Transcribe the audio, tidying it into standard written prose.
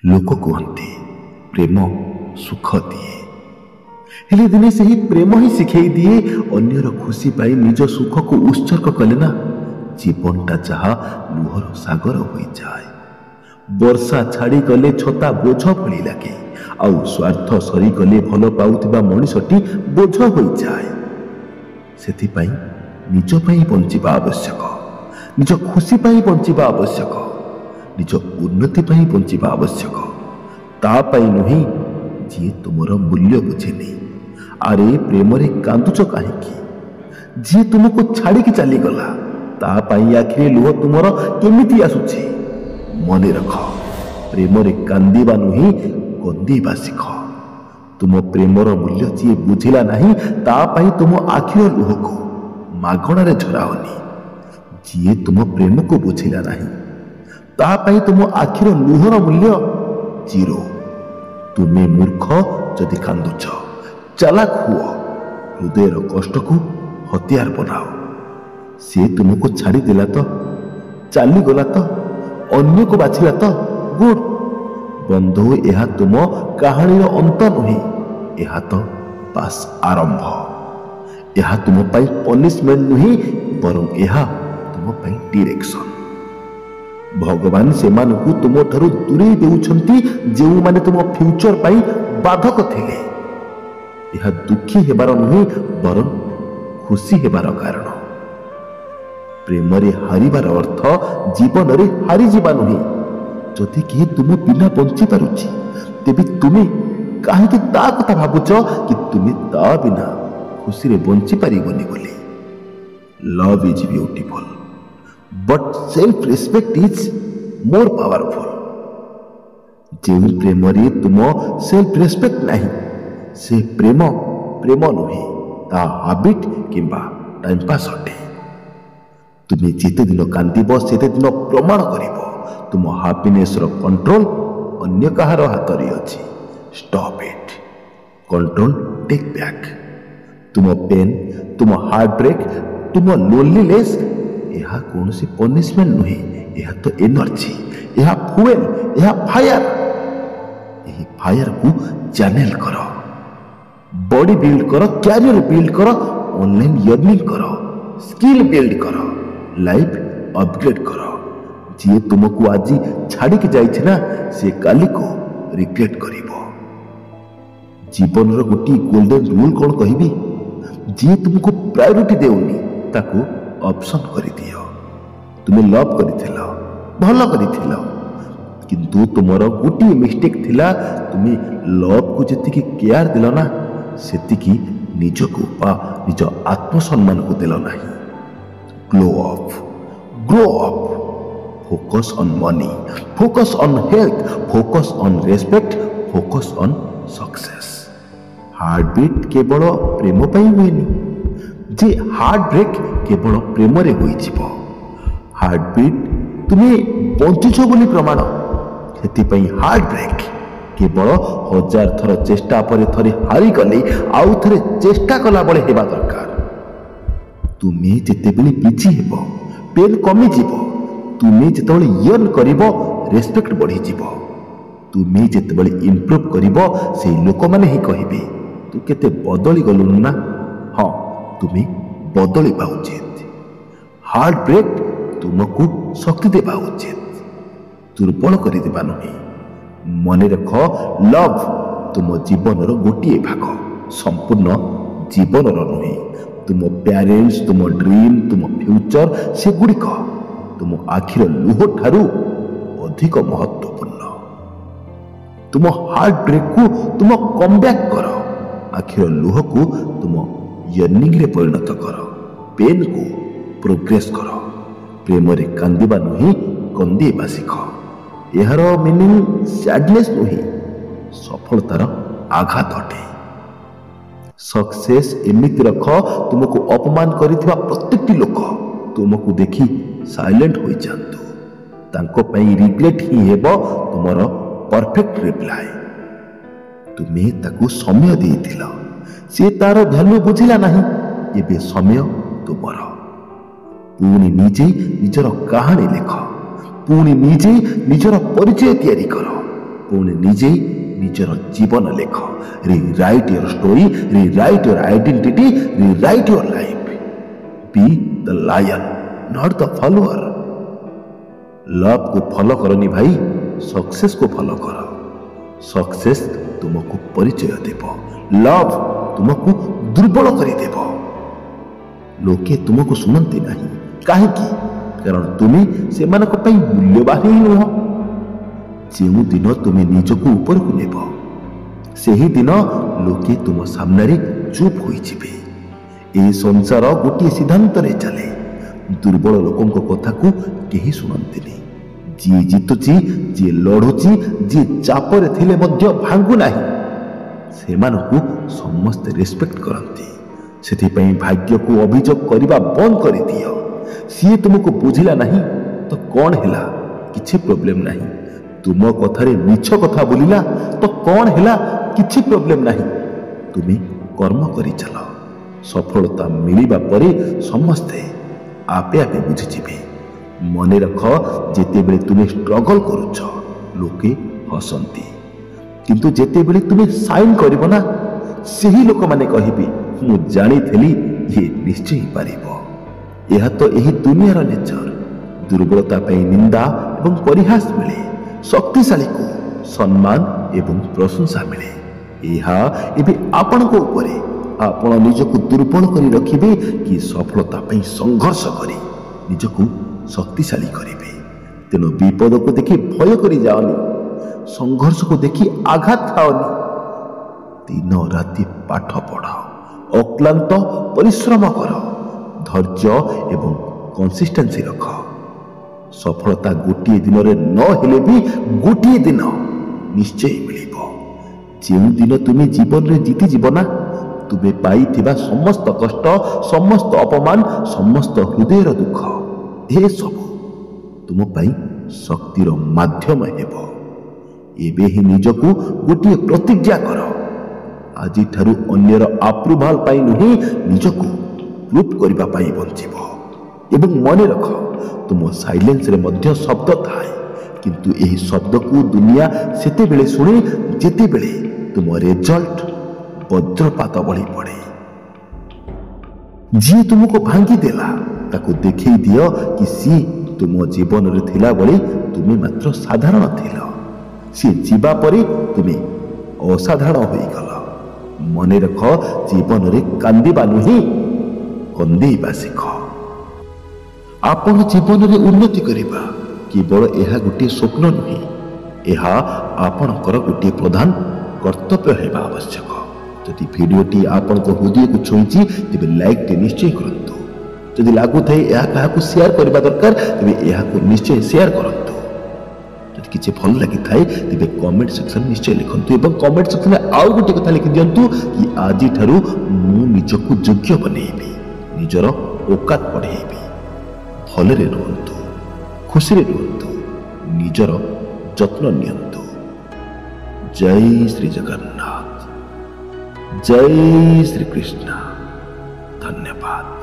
लोक कहते प्रेम सुख दिए, हेले दिने से ही प्रेम ही शिखई दिए अन्यर खुशी पाई निज सुख को उत्सर्ग कले ना जीवनटा जहा लुहर सागर हो जाए। वर्षा छाड़ी गले छता बोझ भली लगे आउ स्वार्थ सरी गले भल पाउथिबा मनिषटी बोझ हो जाए। सेथिपाई निज पाई बंचिबा आवश्यक, निज खुशी पाई बंचिबा आवश्यक, निज उन्नति पाई बंचिबा आवश्यक। ता पाई नुही जी तुमर मूल्य बुझेनी। अरे प्रेम रे कांदुच काहेकि? जी तुमको छाड़ी की चली गला ता पाई आखिरे लुह तुमर केमिति आसुछि? मने रख, प्रेम रे कांदीबा नुही कंदीबा शिख। तुम प्रेमर मूल्य जी बुझिला नहीं ता पाई तुम आखिर लुह को मागणारे झराओनी। जी तुम प्रेम को बुझिला नहीं ता पाई तुम आखिर लुहर मूल्य जीरो। तुम्हें मूर्ख जदि कांदुच चालाक हुओ, हृदयर कष्ट को हथियार बनाओ। से तुमको छाड़ी देला तो, चाली गला तो, अन्य को बाछिला तो गुड। बंधु यह तुम कहानी अंत नुहे, यह तो बास आरंभ। यह तुम पाई पनिशमेंट नुहे बरं यह तुम पाई डायरेक्शन। भगवान सेमानकु तुम ठारू दूरे देउछंती जेउ माने तुम फ्यूचर पाई बाधक थिले। यह दुखी हेबार नुहे बरं खुशी हेबार कारण। प्रेम रे हारिबार अर्थ जीवन रे हारी जीवा नुहे। जदि किए तुम बिना बंची पारुछि तेबे तुमे काहेकि ता कथा भाबुछ कि तुमे ता बिना खुशी रे बंची पारिबोनी बोली। Love is beautiful but self respect is more powerful. जे प्रेम रे तुम सेल्फ रिस्पेक्ट नहीं से प्रेम प्रेम नुहे, ता हाबिट किंबा टाइम पास अटे। तुम्हें जिते दिन कांदीब सेते दिन प्रमाण करिब तुम हैप्पीनेस रो कंट्रोल अन्य कहार हाथ रे अछि। Stop it, control take back. तुम पेन, तुम हार्ट ब्रेक, तुम लोनलीनेस यह कौन सी पनिशमेंट नुहे, यह तो एनर्जी, यह फ्यूएल, यह फायर। यही फायर को चैनल करो, बॉडी बिल्ड करो, कैरियर बिल्ड करो, ऑनलाइन अर्निंग करो, स्किल बिल्ड करो, लाइफ अपग्रेड करो। जी तुमको आज छाड़ी के जाइछि ना से काली को रिग्रेट करिवो। जीवन रो गोटी गोल्डन रूल कौन कहबी? जी तुमको प्रायोरिटी देउनी ताको ऑप्शन करि दियो। तुमे लव करिथिलो, भलो करिथिलो, किंतु तुमरो गोटी मिस्टेक थिला। तुमे लव को जति केयर दिलो ना सेति निजको बा निज आत्मसम्मान को दिलो नाही। Glow up, grow up, focus on money, focus on health, focus on respect, focus on success. Heart beat केवल प्रेम पाई हुएनी, जे हार्ट ब्रेक केवल प्रेम रे होई जिवो। हार्ट बीट तुम्हें बंचिछ बोली प्रमाण, सेति पई हार्ट ब्रेक केवल 1000 थर चेष्टा पर थरे हारी गले आउ थरे चेष्टा कला बळे हेबा दरकार। तुम्हें जेतेबेले बिजी हेबो पेन कमी जीवो। तुम्हें जेतेबेले यर्न करिवो रेस्पेक्ट बढ़ी जीवो। तुम्हें जेतेबेले इंप्रूव करिवो से लोक माने ही कहिबे तू केते बदली गलुनु ना। हाँ, तुम्हें बदलिबा उचित। हार्ट ब्रेक तुमको शक्ति देबा उचित, दुर्बल करि देबा नहीं। मने रख, लव तुम जीवन गोटे भाग, संपूर्ण जीवन नुहे। तुम पेरेंट्स, तुम ड्रीम, तुम फ्यूचर सेगुड़िक तुम आखिर लुह ठारू अधिक महत्वपूर्ण। तुम हार्ट ब्रेक को तुम कमबैक कर, आखिर लुह को तुम यर्निंग रे परिणत कर, पेन को प्रोग्रेस कर। प्रेम रे कांदीबा नुही कंदीबा शिख। यार मीनिंग सैडनेस नुही, सफलतार आघात अटे। सक्सेस एमिति रख तुमको अपमान करिथिबा प्रत्येकटी लोक तुमको देखि साइलेंट हो जातु। तांको पई रिग्रेट ही हेबो तुमर परफेक्ट रिप्लाई। तुमे ताकू समय देइथिला, से तार वैल्यू बुझिला नहीं। एबे समय तुमर। पुणी निजे निजर कहानी लेख, पुणी निजे निजर परिचय तैयारी कर। पुणी निजे निजर जीवन लेख। Rewrite your story, rewrite your identity, rewrite your life. Be the lion, not the follower. Love को फॉलो करनी भाई, सक्सेस को फॉलो कर। सक्सेस तुमको परिचय देव, लव तुमको दुर्बल करदेव। लोके तुमको सुनती नहीं कहीं, कारण तुम्हें से मूल्यवान ही नुह। जो दिन तुम्हें निजक ऊपर को नेब, से ही दिन लोके तुम सामने चुप हो जाए। संसार गोटे सिद्धांत चले, दुर्बल लोकों कथा को केही सुनती नहीं। जी जीतुची, जी लड़ुची, जी चापरे थिले मध्य भांगु नाही, सेमानकु समस्त रेस्पेक्ट करती। सेथिपई भाग्य को अभियोग करबा बंद कर दियो। सी तुमको बुझिला नहीं तो कौन हैला, किछि प्रॉब्लम नहीं। तुम कथारे मिछ कथा बोलिला तो कौन हैला, किछि प्रॉब्लम नहीं। तुम्हें कर्म करि चल, सफलता मिलिबा परे समस्ते आपे आपे बुझिजिबे। मने रख, जेतेबेले तुम्हें स्ट्रगल करुछ लोके हसंती, किंतु जेतेबेले तुम्हें साइन करिबो ना, सेही लोक माने कहिबे मु जानी थेली ये निश्चय पारिबो। यह तो यही दुनियार नेचर। दुर्बलता पे निंदा एवं परिहास मिले, शक्तिशाली को सम्मान एवं प्रशंसा मिले। यह एबे आपण को ऊपरे, आपण निजको दुर्बल करी रखिबे कि सफलता पे संघर्ष करी निजको शक्तिशाली करिबे। तेणु विपद को देखि भय करी जाओनी, संघर्ष को देखि आघात खाओनी। दिन राति पाठ पढ़ाओ, अक्लांत परिश्रम कर, धैर्य एवं कंसिस्टेंसी रख। सफलता गोटे दिन रे न हेले भी गोटे दिन निश्चय मिलिबो। जो दिन तुम्हें जीवन रे जीति जीव ना, तुम्हें पाइथिबा समस्त कष्ट, समस्त अपमान, समस्त हृदयर दुख, ए सब तुम पाई शक्तिर माध्यम हेबो। एबे ही निजको गोटे प्रतिज्ञा कर, आज ठारू अन्यर अप्रूवाल पाई नुहे, निजको प्रूफ करबा पाई बंचिबो। एवं मन रख, तुम साइलेंस रे मध्य शब्द थाए, किंतु एही शब्द को दुनिया सेते बेले सुने जेते बेले तुम रिजल्ट वज्रपात बड़ी पड़े। जी तुमको भांगी देला ताको देखई दियो कि सी तुम जीवन रे थिला बळे तुमे मात्र साधारण थिला, सी जीवा परे तुमे असाधारण होई गला। मने रख, जीवन रे कांदिबा नुही, कंदेइबा सिख। आपण जीवन रे उन्नति करिबा केवल एहा गोटे स्वप्न नुही, एहा आपणकर गोटे प्रधान कर्तव्य हेबा आवश्यक। जदि भिडियोटी आपण को हृदय को छुईची तेबे लाइक टे निश्चय करंतु। जदि लागू थाए एहा काहाकू शेयर करबा दरकार तेबे एहा को निश्चय शेयर करंतु। जदि किछि भल लागि थाए तेबे कमेंट सेक्शन निश्चय लिखंतु, एवं कमेंट सेक्शन रे आउ गोटे कथा लिखि दियंतु कि आजि ठारू मु निजको योग्य बनेइबी, निजर औकात बढ़ेइबी। भलरे रहंतु, खुशी रे रहंतु, निजर जत्न नियंतु। जय श्री जगन्नाथ, जय श्री कृष्ण। धन्यवाद।